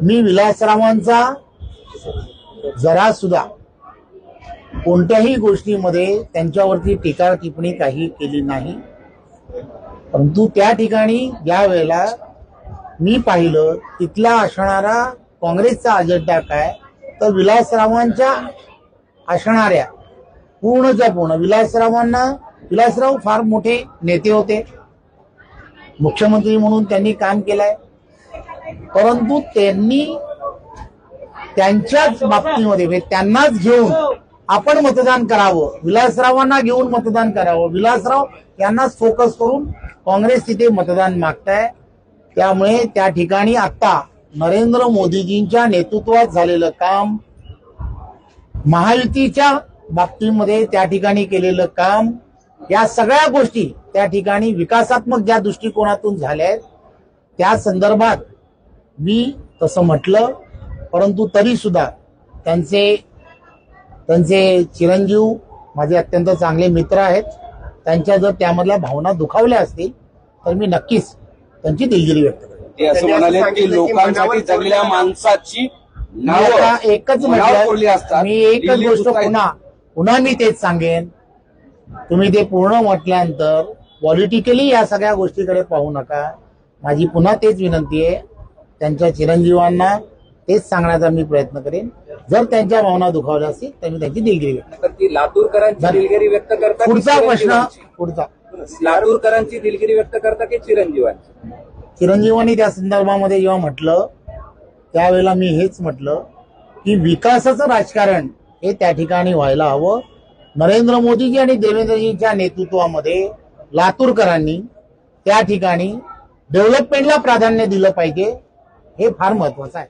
मी विलासरावांचा जरा सुद्धा कोणत्याही गोष्टीमध्ये त्यांच्यावरती टीका टिप्पणी काही केली नाही। परंतु त्या ठिकाणी ज्या वेळेला मी पाहिलं तिथला असणारा काँग्रेसचा अजेंडा काय, तर विलासरावांच्या असणाऱ्या पूर्णच्या पूर्ण विलासराव फार मोठे नेते होते, मुख्यमंत्री म्हणून त्यांनी काम केलंय, परंतु त्यांनी त्यांच्याच बाबतीमध्ये त्यांनाच घेऊन आपण मतदान करावं, विलासरावांना घेऊन मतदान करावं, विलासराव यांनाच फोकस करून काँग्रेस तिथे मतदान मागताय। त्यामुळे त्या ठिकाणी आता नरेंद्र मोदीजींच्या नेतृत्वात झालेलं काम, महायुतीच्या बाबतीमध्ये त्या ठिकाणी केलेलं काम, या सगळ्या गोष्टी त्या ठिकाणी विकासात्मक ज्या दृष्टिकोनातून झाल्या आहेत त्या संदर्भात मी तसं म्हटलं। परंतु तरी सुद्धा त्यांचे चिरंजीव माझे अत्यंत चांगले मित्र आहेत, त्यांच्या जर त्यामधल्या भावना दुखावल्या असतील तर मी नक्कीच त्यांची दिलगिरी व्यक्त करेन। ते असं म्हणाले की लोकांसाठी जगलेल्या माणसाची एकच म्हटलं, मी एकच गोष्ट पुन्हा मी तेच सांगेन, तुम्ही ते पूर्ण म्हटल्यानंतर पॉलिटिकली या सगळ्या गोष्टीकडे पाहू नका। माझी पुन्हा तेच विनंती आहे, त्यांच्या चिरंजीवांना तेच सांगण्याचा मी प्रयत्न करेन। जर त्यांच्या भावना दुखावल्या असतील तर मी त्यांची दिलगिरी व्यक्त करेन। लातूरकरांची दिलगिरी व्यक्त करता, पुढचा प्रश्न लातूरकरांची दिलगिरी व्यक्त करता की चिरंजीवांची? चिरंजीवांनी त्या संदर्भामध्ये जेव्हा म्हटलं त्यावेळेला मी हेच म्हटलं की विकासाचं राजकारण हे त्या ठिकाणी व्हायला हवं। नरेंद्र मोदीजी आणि देवेंद्रजींच्या नेतृत्वामध्ये लातूरकरांनी त्या ठिकाणी डेव्हलपमेंटला प्राधान्य दिलं पाहिजे, हे फार महत्वाचं आहे।